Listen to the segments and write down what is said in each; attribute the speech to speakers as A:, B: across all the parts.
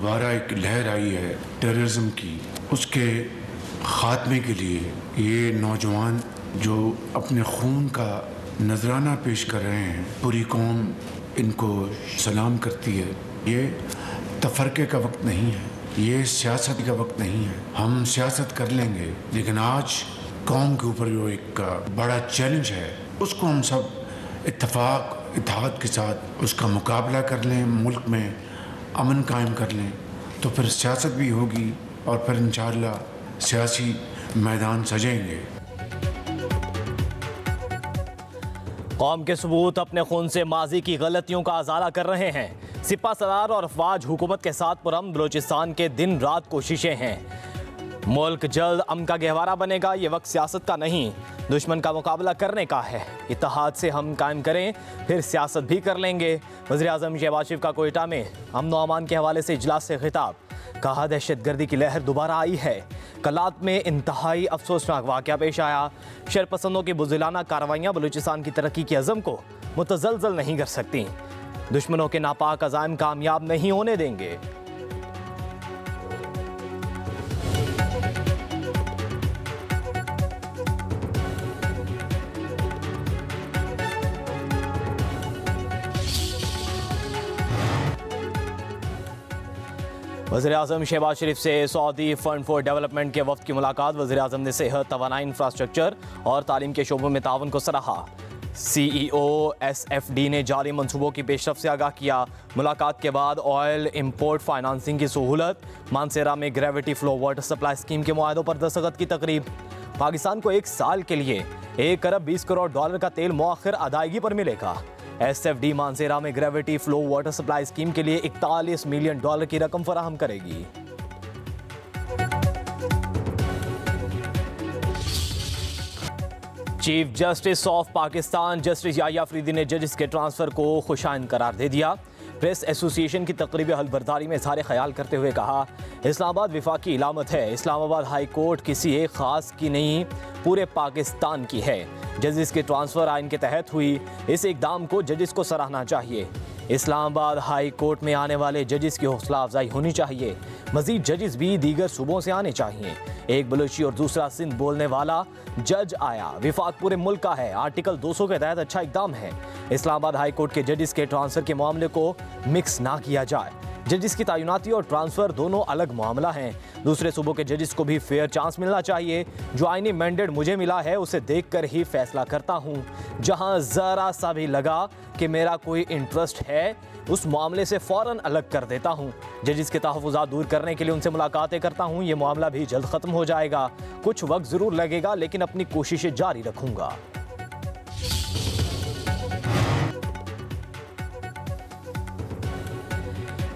A: दोबारा एक लहर आई है टेररिज्म की, उसके ख़ात्मे के लिए ये नौजवान जो अपने खून का नजराना पेश कर रहे हैं, पूरी कौम इनको सलाम करती है। ये तफरके का वक्त नहीं है, ये सियासत का वक्त नहीं है। हम सियासत कर लेंगे, लेकिन आज कौम के ऊपर जो एक बड़ा चैलेंज है उसको हम सब इत्तेफाक इत्तेहाद के साथ उसका मुकाबला कर लें, मुल्क में अमन कायम कर लें, तो फिर सियासत भी होगी और फिर इंशाअल्लाह सियासी मैदान सजेंगे।
B: कौम के सबूत अपने खून से माजी की गलतियों का अजाला कर रहे हैं। सिपा सलार और अफवाज हुकूमत के साथ पुरअमन बलोचिस्तान के दिन रात कोशिशें हैं। मुल्क जल्द अमन का गहवारा बनेगा। ये वक्त सियासत का नहीं, दुश्मन का मुकाबला करने का है। इत्तेहाद से हम कायम करें, फिर सियासत भी कर लेंगे। वज़ीर-ए-आज़म शहबाज शरीफ का कोयटा में अमन व अमान के हवाले से इजलास से खिताब। कहा दहशतगर्दी की लहर दोबारा आई है। कलात में इंतहाई अफसोसनाक वाक़या पेश आया। शरपसंदों की बुज़दिलाना कार्रवाइयाँ बलूचिस्तान की तरक्की के अज़म को मुतज़लज़ल नहीं कर सकती। दुश्मनों के नापाक अज़ाइम कामयाब नहीं होने देंगे। वज़ीर-ए-आज़म शहबाज शरीफ से सऊदी फंड फॉर डेवलपमेंट के वफ़द की मुलाकात। वज़ीर-ए-आज़म ने सेहत, तवानाई, इंफ्रास्ट्रक्चर और तालीम के शोबों में ताउन को सराहा। CEO SFD ने जारी मंसूबों की पेशरफ से आगाह किया। मुलाकात के बाद ऑयल इम्पोर्ट फाइनेंसिंग की सहूलत, मानसेरा में gravity flow water supply scheme के मुआहदों पर दस्तखत की तकरीब। पाकिस्तान को 1 साल के लिए $1 अरब 20 करोड़ का तेल मौखिर अदायगी पर मिलेगा। SFD मानसेरा में gravity flow water supply scheme के लिए $41 मिलियन की रकम फराहम करेगी। Chief justice of Pakistan justice Yahya Afridi ने जजेस के ट्रांसफर को खुशाइन करार दे दिया। प्रेस एसोसिएशन की तकरीबी हलबर्दारी में इज़हार ख्याल करते हुए कहा, इस्लामाबाद विफाकी इलामत है। इस्लामाबाद हाई कोर्ट किसी एक खास की नहीं, पूरे पाकिस्तान की है। जजेस के ट्रांसफ़र आइन के तहत हुई। इस इकदाम को जजेस को सराहना चाहिए। इस्लामाबाद हाई कोर्ट में आने वाले जजेस की हौसला अफजाई होनी चाहिए। मजीद जजेस भी दीगर सूबों से आने चाहिए। एक बलूची और दूसरा सिंध बोलने वाला जज आया। विफाक पूरे मुल्क का है। आर्टिकल 200 के तहत अच्छा इकदाम है। इस्लामाबाद हाई कोर्ट के जजेस के ट्रांसफ़र के मामले को मिक्स ना किया जाए। जजेस की तैनाती और ट्रांसफ़र दोनों अलग मामला हैं। दूसरे सूबों के जजेस को भी फेयर चांस मिलना चाहिए। जो आईनी मैंडेट मुझे मिला है उसे देखकर ही फैसला करता हूँ। जहाँ ज़रा सा भी लगा कि मेरा कोई इंटरेस्ट है, उस मामले से फ़ौरन अलग कर देता हूँ। जजेस के तहफ़्फ़ुज़ात दूर करने के लिए उनसे मुलाकातें करता हूँ। ये मामला भी जल्द ख़त्म हो जाएगा। कुछ वक्त ज़रूर लगेगा, लेकिन अपनी कोशिशें जारी रखूँगा।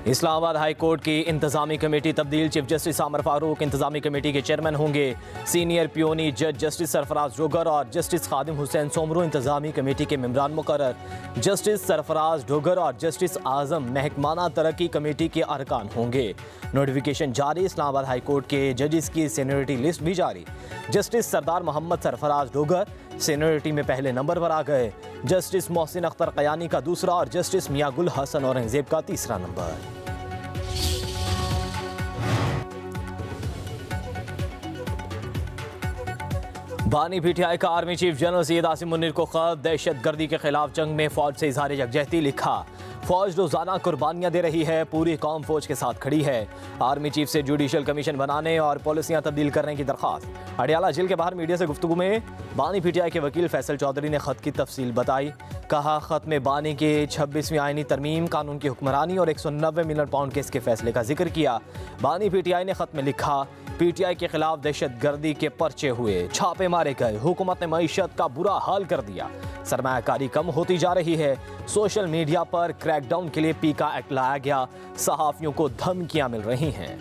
B: इस्लामाबाद हाई कोर्ट की इंतज़ामी कमेटी तब्दील। चीफ जस्टिस आमर फारूक इंतज़ामी कमेटी के चेयरमैन होंगे। सीनियर पियोनी जज जस्टिस सरफराज डोगर और जस्टिस खादिम हुसैन सोमरू इंतज़ामी कमेटी के मेंबरान मुकर्रर। जस्टिस सरफराज डोगर और जस्टिस आज़म महकमाना तरक्की कमेटी के अरकान होंगे। नोटिफिकेशन जारी। इस्लामाबाद हाई कोर्ट के जजेस की सीनियरिटी लिस्ट भी जारी। जस्टिस सरदार मोहम्मद सरफराज डोगर सीनियरिटी में पहले नंबर पर आ गए। जस्टिस मोहसिन अख्तर कयानी का दूसरा और जस्टिस मियां गुल हसन औरंगजेब का तीसरा नंबर। बानी PTI का army chief general Syed Asim Munir को खत। दहशत गर्दी के खिलाफ जंग में फौज से इज़हार यकजहती लिखा। फौज रोजाना कुर्बानियां दे रही है, पूरी कौम फौज के साथ खड़ी है। आर्मी चीफ से जुडिशल कमीशन बनाने और पॉलिसियां तब्दील करने की दरख्वास्त। अडियाला जेल के बाहर मीडिया से गुफ्तगू में बानी PTI के वकील फैसल चौधरी ने खत की तफसील बताई। कहा, खत में बानी के 26वीं आईनी तरमीम, कानून की हुक्मरानी और 190 मिलियन पाउंड केस के फैसले का जिक्र किया। बानी PTI ने खत में लिखा, PTI के खिलाफ दहशत गर्दी के पर्चे हुए, छापे मारे गए, हुकूमत ने मईशत का बुरा हाल कर दिया, सरमायाकारी कम होती जा रही है। सोशल मीडिया पर क्रैकडाउन के लिए पीका एक्ट लाया गया। सहाफियों को धमकियां मिल रही हैं।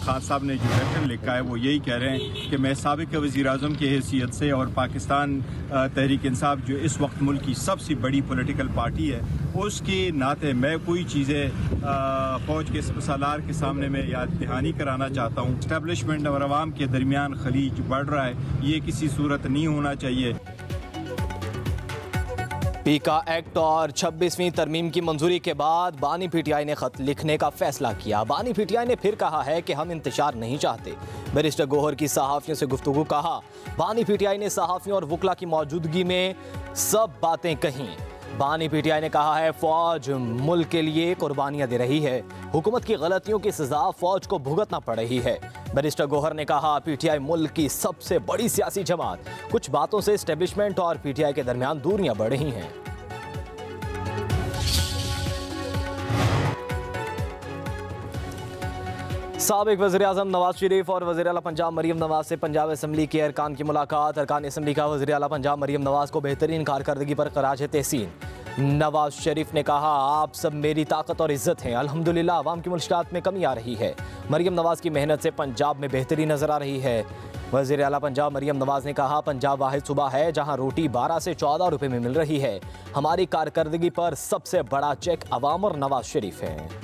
C: खान साहब ने जो लेटर लिखा है वो यही कह रहे हैं कि मैं साबिक वज़ीर-ए-आज़म की हैसियत से और पाकिस्तान तहरीक इंसाफ जो इस वक्त मुल्क की सबसे बड़ी पॉलिटिकल पार्टी है, उसके नाते मैं कोई चीज़ें फ़ौज के सालार के सामने में याद दहानी कराना चाहता हूँ। इस्टेब्लिशमेंट और अवाम के दरमियान खलीज बढ़ रहा है, ये किसी सूरत नहीं होना चाहिए।
B: पीका एक्ट और 26वीं तरमीम की मंजूरी के बाद बानी पीटीआई ने खत लिखने का फैसला किया। बानी पीटीआई ने फिर कहा है कि हम इंतजार नहीं चाहते। बैरिस्टर गौहर की सहाफ़ियों से गुफ्तगू कहा। बानी पीटीआई ने सहाफ़ियों और वकला की मौजूदगी में सब बातें कहीं। बानी पीटीआई ने कहा है फौज मुल्क के लिए कुर्बानियां दे रही है, हुकूमत की गलतियों की सजा फौज को भुगतना पड़ रही है। बैरिस्टर गौहर ने कहा पीटीआई मुल्क की सबसे बड़ी सियासी जमात, कुछ बातों से एस्टेब्लिशमेंट और पीटीआई के दरमियान दूरियां बढ़ रही हैं। साबिक वज़ीर-ए-आज़म नवाज शरीफ और वज़ीर आला पंजाब मरीम नवाज से पंजाब असम्बली के अरकान की मुलाकात। अरकान असम्बली का वज़ीर आला पंजाब मरीम नवाज को बेहतरीन कारकर्दगी पर खराज तहसीन। नवाज शरीफ ने कहा आप सब मेरी ताकत और इज्जत हैं, अल्हम्दुलिल्लाह अवाम की मुश्किलात में कमी आ रही है। मरीम नवाज की मेहनत से पंजाब में बेहतरी नजर आ रही है। वज़ीर आला पंजाब मरीम नवाज ने कहा पंजाब वाहिद सूबा है जहां रोटी 12 से 14 रुपए में मिल रही है। हमारी कारकर्दगी पर सबसे बड़ा चेक अवाम और नवाज शरीफ है।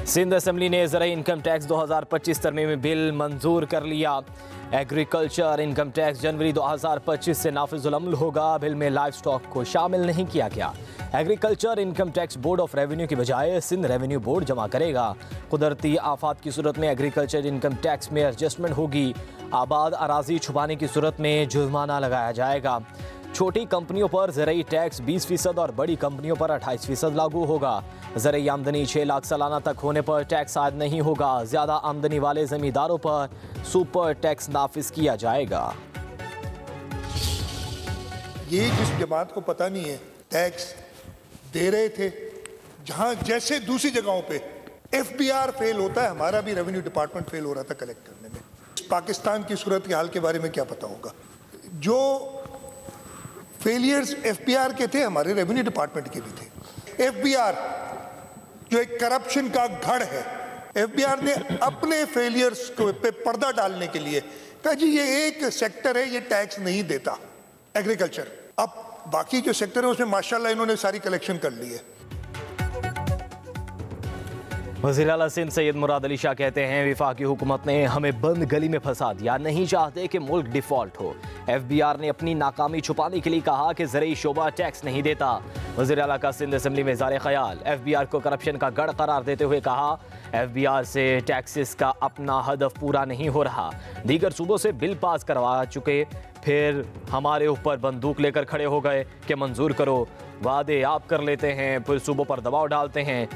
B: सिंध असेंबली ने ज़राई इनकम टैक्स 2025 तरमीमी बिल मंजूर कर लिया। एग्रीकल्चर इनकम टैक्स जनवरी 2025 से नाफिजुल अमल होगा। बिल में लाइव स्टॉक को शामिल नहीं किया गया। Agriculture income tax board of revenue की बजाय सिंध रेवेन्यू बोर्ड जमा करेगा। कुदरती आफात की सूरत में एग्रीकल्चर इनकम टैक्स में एडजस्टमेंट होगी। आबाद अराजी छुपाने की सूरत में जुर्माना लगाया जाएगा। छोटी कंपनियों पर ज़राई टैक्स 20% और बड़ी कंपनियों पर 28% लागू होगा। ज़राई आमदनी 6 लाख सालाना तक होने पर टैक्स आयद नहीं होगा। ज़्यादा आमदनी वाले ज़मींदारों पर सुपर टैक्स नाफिज किया जाएगा।
D: ये जिस जमात को पता नहीं है टैक्स दे रहे थे, जहां जैसे दूसरी जगहों पे FBR फेल होता है, हमारा भी रेवेन्यू डिपार्टमेंट फेल हो रहा था कलेक्ट करने में। पाकिस्तान की सूरत के हाल के बारे में क्या पता होगा। जो फेलियर्स FBR के थे हमारे रेवेन्यू डिपार्टमेंट के भी थे। FBR जो एक करप्शन का गढ़ है, FBR ने अपने फेलियर्स को पे पर्दा डालने के लिए कहा जी ये एक सेक्टर है ये टैक्स नहीं देता एग्रीकल्चर। अब बाकी जो सेक्टर है उसमें माशाल्लाह इन्होंने सारी कलेक्शन कर ली है।
B: वज़ीर आला सिंध सैयद मुराद अली शाह कहते हैं वफाकी हुकूमत ने हमें बंद गली में फंसा दिया, नहीं चाहते कि मुल्क डिफॉल्ट हो। FBR ने अपनी नाकामी छुपाने के लिए कहा कि ज़राई शोबा टैक्स नहीं देता। वज़ीर आला का सिंध असेंबली में इज़हार ख्याल। FBR को करप्शन का गढ़ करार देते हुए कहा FBR से टैक्सेस का अपना हदफ पूरा नहीं हो रहा। दीगर सूबों से बिल पास करवा चुके फिर हमारे ऊपर बंदूक लेकर खड़े हो गए कि मंजूर करो। वादे आप कर लेते हैं फिर सूबों पर दबाव डालते हैं।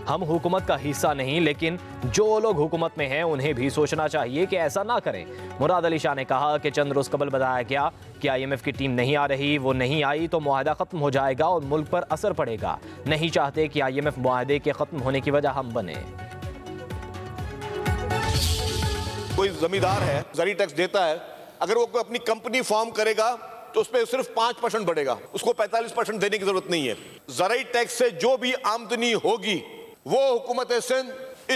B: हम हुकूमत का हिस्सा नहीं, लेकिन जो लोग हुकूमत में हैं उन्हें भी सोचना चाहिए कि ऐसा ना करें। मुराद अली शाह ने कहा कि चंद रोज़ कबल बताया गया कि IMF की टीम नहीं आ रही, वो नहीं आई तो मुआहदा ख़त्म हो जाएगा और मुल्क पर असर पड़ेगा। नहीं चाहते कि IMF मुआहदे के ख़त्म होने की वजह हम बने।
E: कोई जमींदार है ज़राई टैक्स देता है, अगर वो कोई अपनी कंपनी फॉर्म करेगा तो उस पर सिर्फ 5% बढ़ेगा, उसको 45% देने की जरूरत नहीं है। ज़राई टैक्स से जो भी आमदनी होगी वो हुकूमत सिंध